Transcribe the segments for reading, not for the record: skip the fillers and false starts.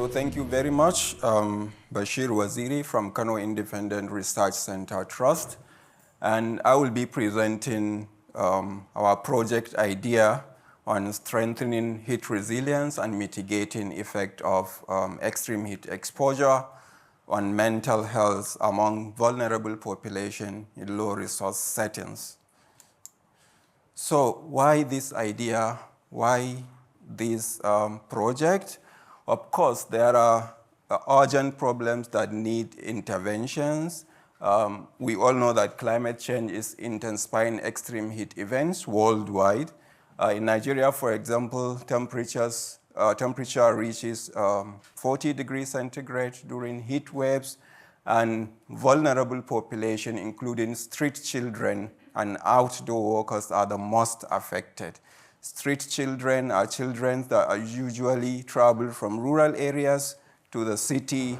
So thank you very much, Basheer Waziri from Kano Independent Research Center Trust. And I will be presenting our project idea on strengthening heat resilience and mitigating effect of extreme heat exposure on mental health among vulnerable population in low resource settings. So why this idea? Why this project? Of course, there are urgent problems that need interventions. We all know that climate change is intensifying extreme heat events worldwide. In Nigeria, for example, temperature reaches 40 degrees centigrade during heat waves, and vulnerable population, including street children and outdoor workers, are the most affected. Street children are children that are usually travel from rural areas to the city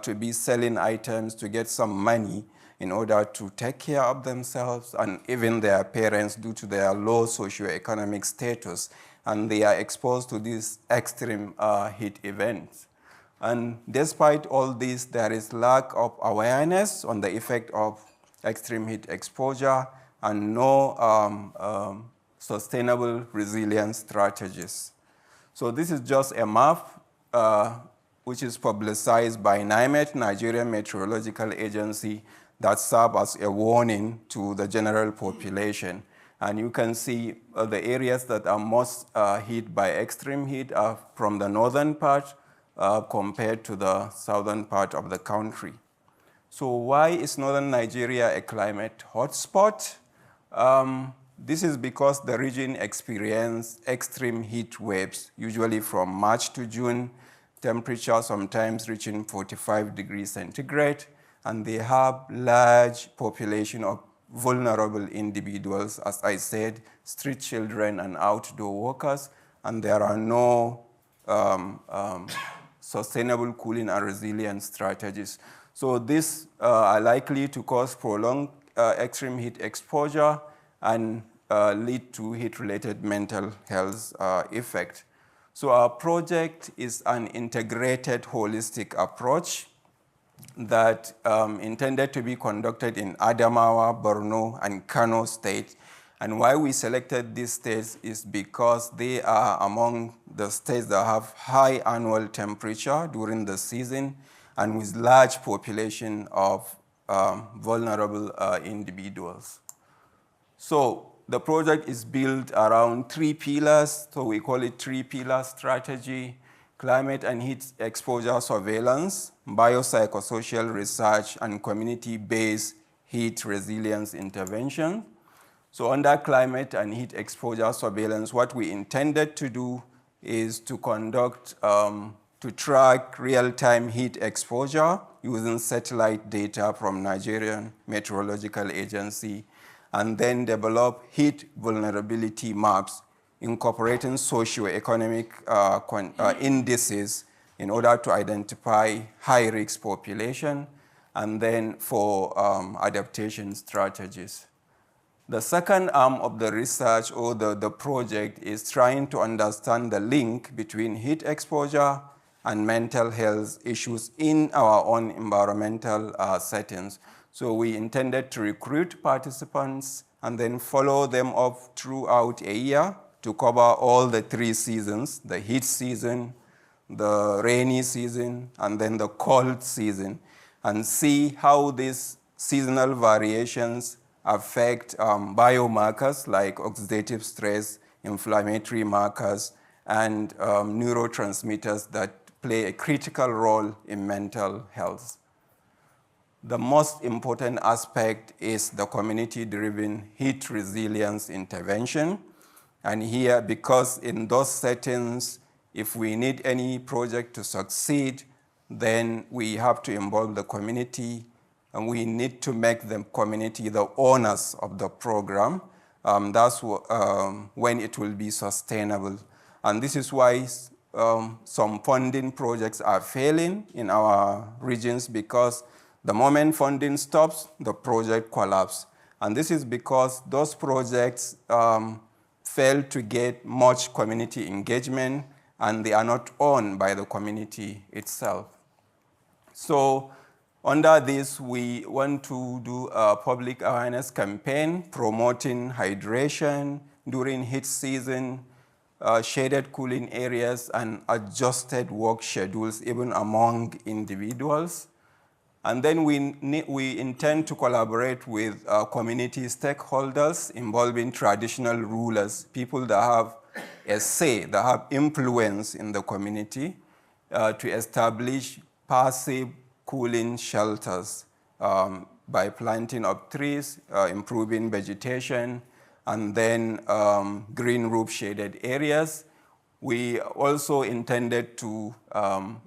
to be selling items to get some money in order to take care of themselves and even their parents due to their low socioeconomic status. And they are exposed to these extreme heat events. And despite all this, there is lack of awareness on the effect of extreme heat exposure and no sustainable resilience strategies. So this is just a map which is publicized by NIMET, Nigerian Meteorological Agency, that serves as a warning to the general population. And you can see the areas that are most hit by extreme heat are from the northern part compared to the southern part of the country. So why is northern Nigeria a climate hotspot? This is because the region experiences extreme heat waves, usually from March to June, temperature sometimes reaching 45 degrees centigrade, and they have large population of vulnerable individuals, as I said, street children and outdoor workers, and there are no sustainable cooling and resilience strategies. So these are likely to cause prolonged extreme heat exposure and lead to heat-related mental health effect. So our project is an integrated, holistic approach that intended to be conducted in Adamawa, Borno, and Kano State. And why we selected these states is because they are among the states that have high annual temperature during the season and with large population of vulnerable individuals. So the project is built around 3 pillars, so we call it 3-pillar strategy: climate and heat exposure surveillance, biopsychosocial research, and community-based heat resilience intervention. So under climate and heat exposure surveillance, what we intended to do is to conduct, to track real-time heat exposure using satellite data from Nigerian Meteorological Agency, and then develop heat vulnerability maps incorporating socioeconomic indices in order to identify high-risk population, and then for adaptation strategies. The second arm of the research or the project is trying to understand the link between heat exposure and mental health issues in our own environmental settings. So we intended to recruit participants and then follow them up throughout a year to cover all the 3 seasons: the heat season, the rainy season, and then the cold season, and see how these seasonal variations affect biomarkers like oxidative stress, inflammatory markers, and neurotransmitters that play a critical role in mental health. The most important aspect is the community-driven heat resilience intervention. And here, because in those settings, if we need any project to succeed, then we have to involve the community, and we need to make the community the owners of the program. That's when it will be sustainable. And this is why some funding projects are failing in our regions, because the moment funding stops, the project collapses. And this is because those projects fail to get much community engagement and they are not owned by the community itself. So under this, we want to do a public awareness campaign promoting hydration during heat season, shaded cooling areas, and adjusted work schedules even among individuals. And then we intend to collaborate with community stakeholders involving traditional rulers, people that have a say, that have influence in the community, to establish passive cooling shelters by planting of trees, improving vegetation, and then green roof shaded areas. We also intended to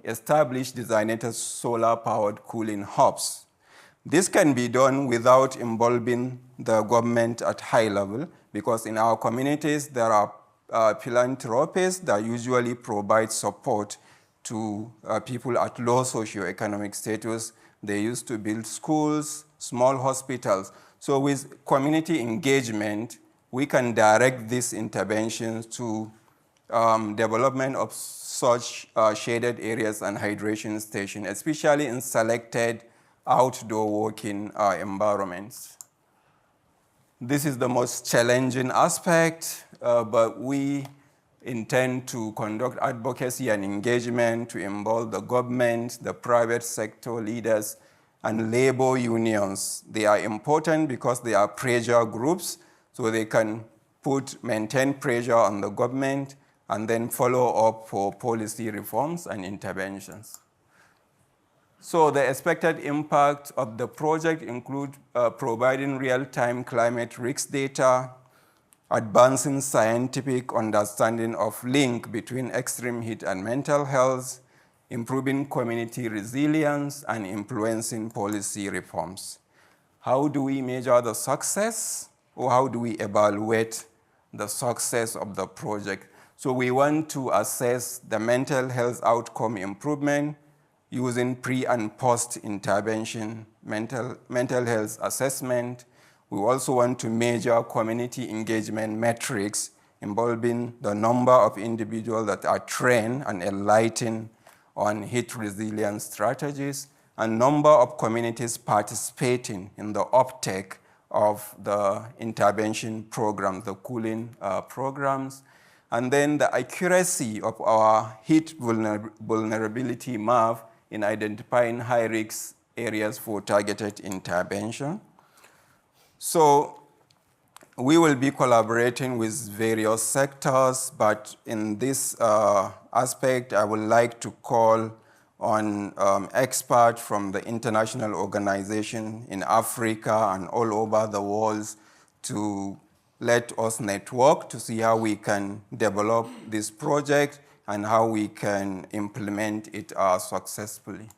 establish designated solar-powered cooling hubs. This can be done without involving the government at high level, because in our communities there are philanthropists that usually provide support to people at low socioeconomic status. They used to build schools, small hospitals. So with community engagement, we can direct these interventions to development of such shaded areas and hydration stations, especially in selected outdoor working environments. This is the most challenging aspect, but we intend to conduct advocacy and engagement to involve the government, the private sector leaders, and labor unions. They are important because they are pressure groups, so they can maintain pressure on the government and then follow up for policy reforms and interventions. So the expected impact of the project include providing real-time climate risk data, advancing scientific understanding of link between extreme heat and mental health, improving community resilience, and influencing policy reforms. How do we measure the success, or how do we evaluate the success of the project? So we want to assess the mental health outcome improvement using pre and post intervention mental health assessment. We also want to measure community engagement metrics involving the number of individuals that are trained and enlightened on heat resilience strategies, and number of communities participating in the uptake of the intervention programs, the cooling programs, and then the accuracy of our heat vulnerability map in identifying high-risk areas for targeted intervention. So we will be collaborating with various sectors, but in this aspect, I would like to call on experts from the international organization in Africa and all over the world to let us network to see how we can develop this project and how we can implement it successfully.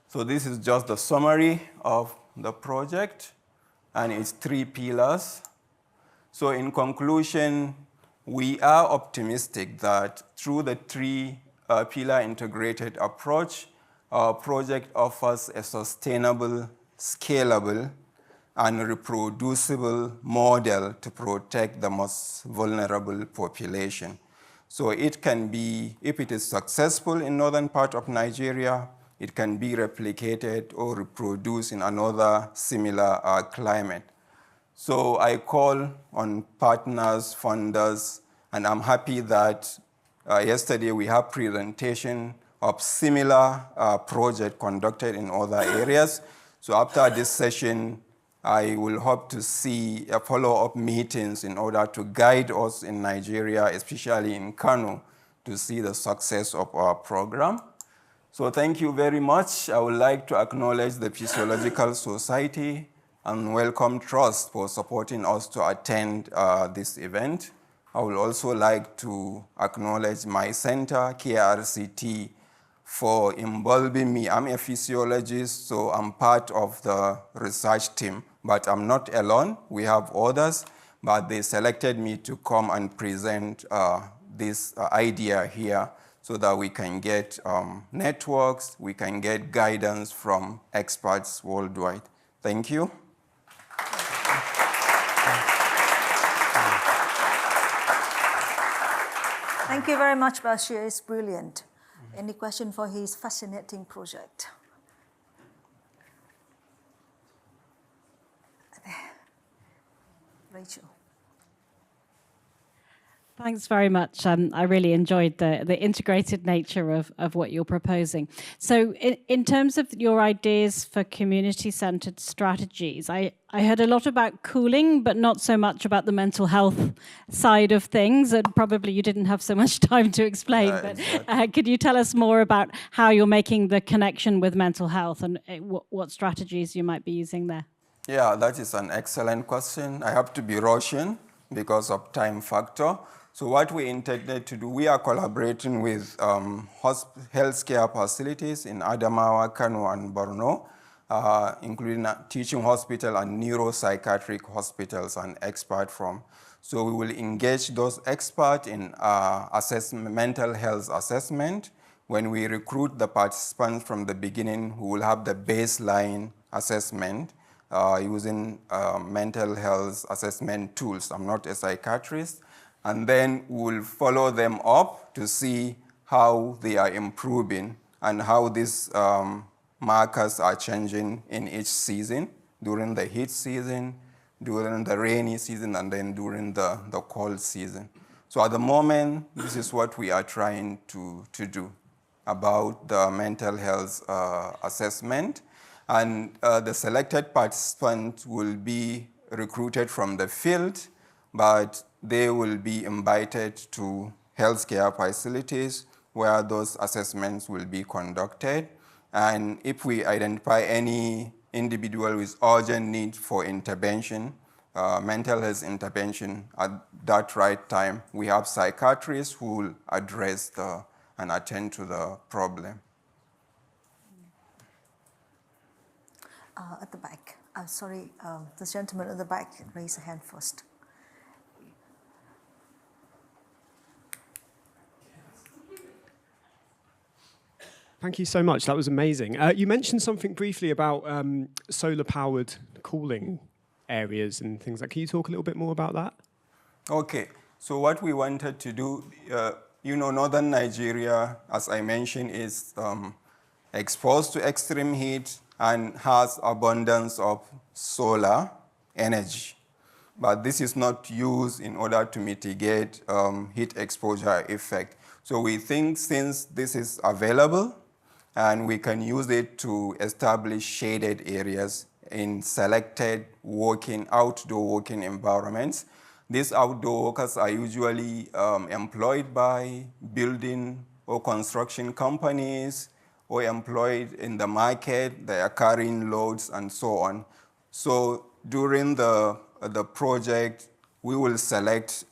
So this is just the summary of the project and its 3 pillars. So in conclusion, we are optimistic that through the 3 pillar integrated approach, our project offers a sustainable, scalable, and reproducible model to protect the most vulnerable population. So it can be, if it is successful in northern part of Nigeria, it can be replicated or reproduced in another similar climate. So I call on partners, funders, and I'm happy that yesterday we have presentation of similar project conducted in other areas. So after this session, I will hope to see a follow-up meetings in order to guide us in Nigeria, especially in Kano, to see the success of our program. So thank you very much. I would like to acknowledge the Physiological Society and welcome Trust for supporting us to attend this event. I would also like to acknowledge my center, KRCT, for involving me. I'm a physiologist, so I'm part of the research team, but I'm not alone. We have others, but they selected me to come and present this idea here so that we can get networks, we can get guidance from experts worldwide. Thank you. Thank Thank you very much, Basheer. It's brilliant. Any question for his fascinating project? Rachel. Thanks very much. I really enjoyed the integrated nature of what you're proposing. So in terms of your ideas for community-centered strategies, I heard a lot about cooling, but not so much about the mental health side of things, and probably you didn't have so much time to explain. But exactly. could you tell us more about how you're making the connection with mental health and what strategies you might be using there? Yeah, that is an excellent question. I have to be rushing because of time factor. So what we intended to do, we are collaborating with healthcare facilities in Adamawa, Kano, and Borno, including teaching hospital and neuropsychiatric hospitals and experts from. So we will engage those experts in mental health assessment. When we recruit the participants from the beginning, we will have the baseline assessment using mental health assessment tools. I'm not a psychiatrist. And then we'll follow them up to see how they are improving and how these markers are changing in each season, during the heat season, during the rainy season, and then during the cold season. So at the moment, this is what we are trying to do about the mental health assessment. And the selected participants will be recruited from the field, but they will be invited to healthcare facilities where those assessments will be conducted. And if we identify any individual with urgent need for intervention, mental health intervention at that right time, we have psychiatrists who will address and attend to the problem. At the back. Sorry, the gentleman at the back raised a hand first. Thank you so much. That was amazing. You mentioned something briefly about solar-powered cooling areas and things like. Can you talk a little bit more about that? Okay. So what we wanted to do, northern Nigeria, as I mentioned, is exposed to extreme heat and has abundance of solar energy. But this is not used in order to mitigate heat exposure effect. So we think since this is available, and we can use it to establish shaded areas in selected outdoor working environments. These outdoor workers are usually employed by building or construction companies or employed in the market. They are carrying loads and so on. So during the project, we will select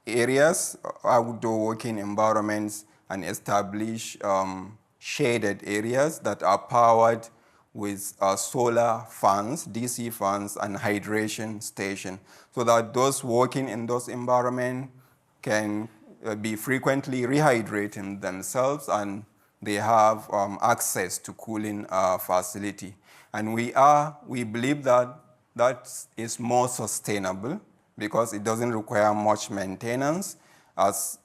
areas, outdoor working environments, and establish shaded areas that are powered with solar fans, DC fans, and hydration station, so that those working in those environments can be frequently rehydrating themselves, and they have access to cooling facility. And we believe that is more sustainable because it doesn't require much maintenance as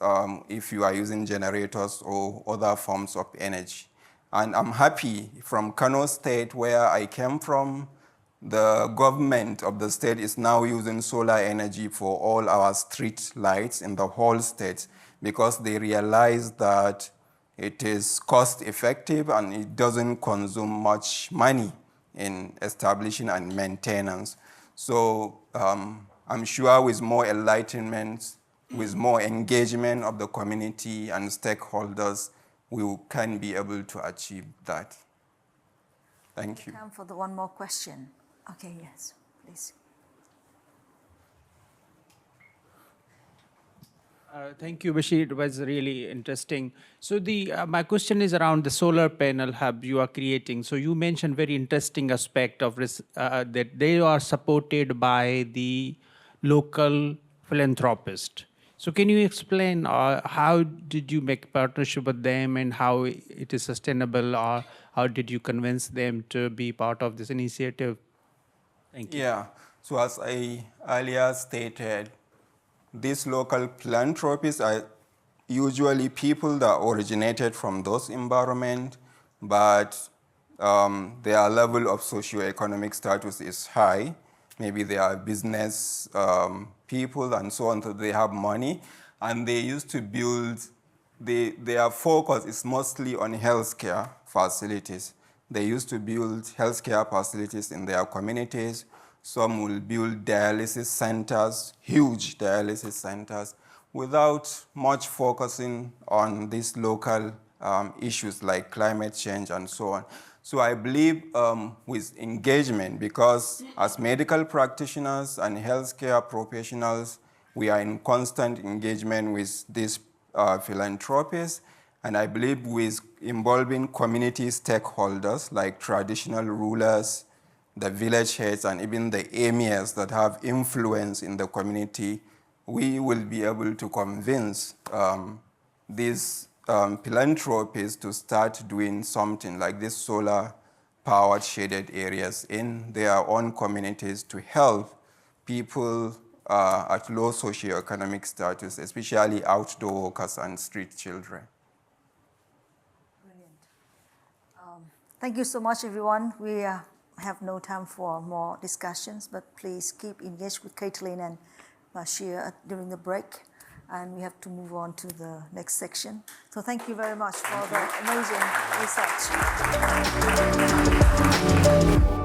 if you are using generators or other forms of energy. And I'm happy from Kano State, where I came from, the government of the state is now using solar energy for all our street lights in the whole state because they realize that it is cost effective and it doesn't consume much money in establishing and maintenance. So I'm sure with more enlightenment, with more engagement of the community and stakeholders, we can be able to achieve that. Thank you. Time for the one more question. Okay, yes, please. Thank you, Basheer. It was really interesting. So my question is around the solar panel hub you are creating. So you mentioned very interesting aspect of that they are supported by the local philanthropist. So can you explain how did you make a partnership with them and how it is sustainable, or how did you convince them to be part of this initiative? Thank you. Yeah, so as I earlier stated, these local philanthropists are usually people that originated from those environments, but their level of socioeconomic status is high. Maybe they are business people and so on, so they have money, and they used to build, their focus is mostly on healthcare facilities. They used to build healthcare facilities in their communities. Some will build dialysis centers, huge dialysis centers, without much focusing on these local issues like climate change and so on. So I believe with engagement, because as medical practitioners and healthcare professionals, we are in constant engagement with these philanthropists, and I believe with involving community stakeholders like traditional rulers, the village heads, and even the emirs that have influence in the community, we will be able to convince these philanthropists to start doing something like this solar-powered shaded areas in their own communities to help people at low socioeconomic status, especially outdoor workers and street children. Brilliant. Thank you so much, everyone. We have no time for more discussions, but please keep engaged with Caitlin and Basheer during the break, and we have to move on to the next section. So thank you very much for the amazing research.